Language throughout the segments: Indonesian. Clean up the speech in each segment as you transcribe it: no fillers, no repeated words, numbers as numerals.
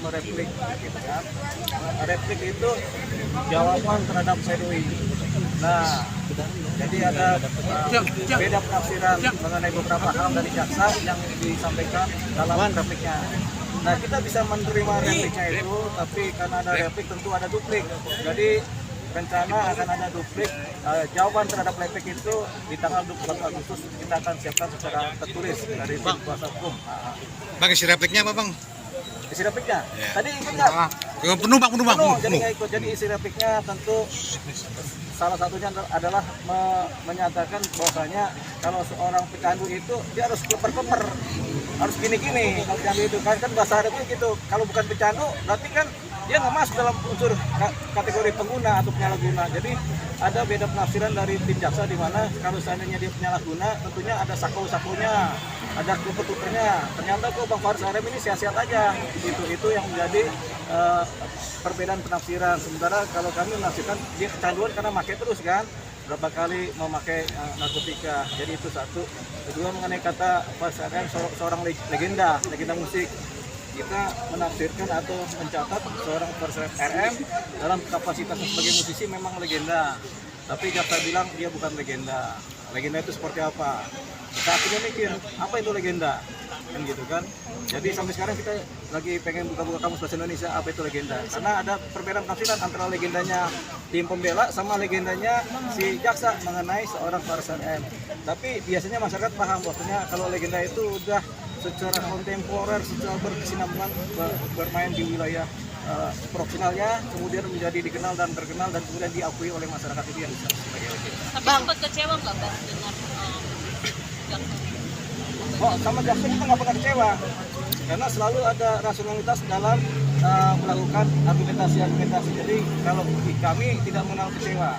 mereplik gitu kan. Replik itu jawaban terhadap pledoi. Nah, jadi ada beda penafsiran mengenai beberapa hal dari jaksa yang disampaikan dalam repliknya. Nah, kita bisa menerima repliknya itu, tapi karena ada replik tentu ada duplik. Jadi rencana akan ada duplik. Jawaban terhadap replik itu di tanggal 24 Agustus kita akan siapkan secara tertulis dari tim kuasa hukum. Bang, isi repliknya apa, Bang? Isi repliknya? Tadi ikut nggak? Penuh, Bang, Penuh, jadi nggak ikut. Jadi isi repliknya tentu salah satunya adalah menyatakan bahwasanya kalau seorang pecandu itu dia harus kleper-kleper, harus gini-gini. Kalau pecandu itu kan bahasa Arabnya gitu. Kalau bukan pecandu berarti kan dia nggak masuk dalam unsur kategori pengguna atau penyalahguna. Jadi ada beda penafsiran dari tim jaksa di mana kalau seandainya dia penyalahguna tentunya ada saku-sakunya, ada kleper-klepernya. Ternyata kok Bang Faris Arem ini sehat-sehat aja. Itu yang menjadi perbedaan penafsiran. Sementara kalau kami menafsirkan dia kecanduan karena pakai terus kan, berapa kali memakai narkotika. Jadi itu satu. Kedua, mengenai kata Faris Arem seorang legenda musik. Kita menafsirkan atau mencatat seorang Faris RM dalam kapasitasnya sebagai musisi memang legenda. Tapi jaksa bilang dia bukan legenda. Legenda itu seperti apa? Kita akhirnya mikir, apa itu legenda? Kan gitu kan. Jadi sampai sekarang kita lagi pengen buka-buka kamus bahasa Indonesia apa itu legenda. Karena ada perbedaan tafsiran antara legendanya tim pembela sama legendanya si jaksa mengenai seorang Faris RM. Tapi biasanya masyarakat paham bahwasanya kalau legenda itu udah secara kontemporer, secara berkesinambungan bermain di wilayah profesionalnya, kemudian menjadi dikenal dan terkenal dan kemudian diakui oleh masyarakat, itu yang disebut sebagai legenda. Tapi sempat kecewa nggak Bang dengan jaksa? Oh, sama jaksa kita nggak pernah kecewa, karena selalu ada rasionalitas dalam melakukan argumentasi. Jadi kalau kami tidak mengenal kecewa,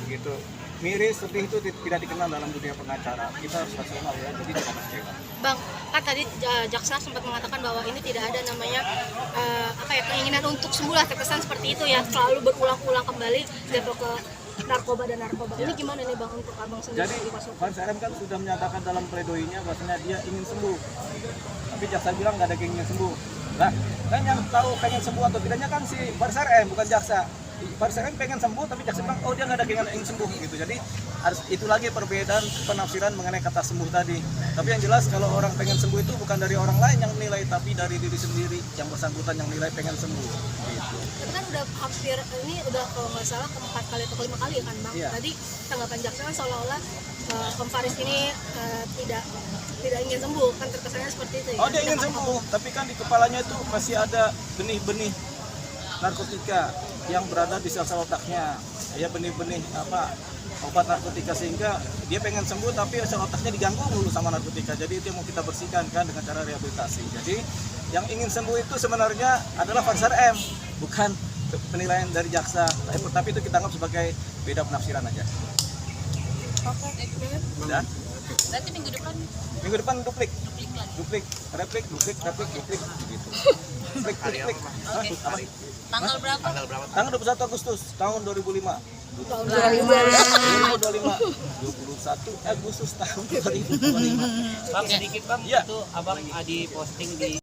begitu. Miris, sedih itu tidak dikenal dalam dunia pengacara. Kita harus rasional ya, jadi tidak kecewa. Bang, kan tadi jaksa sempat mengatakan bahwa ini tidak ada namanya keinginan untuk sembuh lah, terkesan seperti itu ya, selalu berulang-ulang kembali jatuh ke narkoba. Ini gimana nih Bang untuk Abang sendiri? Jadi Faris RM kan sudah menyatakan dalam pledoinya bahwasanya dia ingin sembuh, tapi jaksa bilang nggak ada keinginan sembuh. Nah, kan yang tahu pengen sembuh atau tidaknya kan si Faris RM, bukan jaksa. Faris RM pengen sembuh, tapi jaksa bilang oh dia nggak ada keinginan ingin sembuh gitu. Jadi harus itu lagi perbedaan penafsiran mengenai kata sembuh tadi. Tapi yang jelas kalau orang pengen sembuh itu bukan dari orang lain yang nilai, tapi dari diri sendiri yang bersangkutan yang nilai pengen sembuh. Gitu. Tapi kan udah hampir, ini udah kalau nggak salah keempat kali atau kelima kali kan Bang. Iya. Tadi tanggapan jaksa kan seolah-olah Om Faris ini tidak ingin sembuh, kan terkesannya seperti itu ya. Oh dia ingin sembuh, tapi kan di kepalanya itu masih ada benih-benih narkotika yang berada di sel-sel otaknya, ya benih-benih obat narkotika, sehingga dia pengen sembuh tapi sel otaknya diganggu dulu sama narkotika. Jadi itu yang mau kita bersihkan kan dengan cara rehabilitasi. Jadi yang ingin sembuh itu sebenarnya adalah Faris RM, bukan penilaian dari jaksa. Tapi itu kita anggap sebagai beda penafsiran aja. Oke. Udah? Berarti minggu depan duplik, lagi. replik, duplik gitu. Duplik. Oke. Apa? Tanggal berapa? Tanggal 21 Agustus tahun 2005. Tahun 2025. 21 Agustus tahun 2025. Bang, sedikit Bang, Ya. itu abang di posting di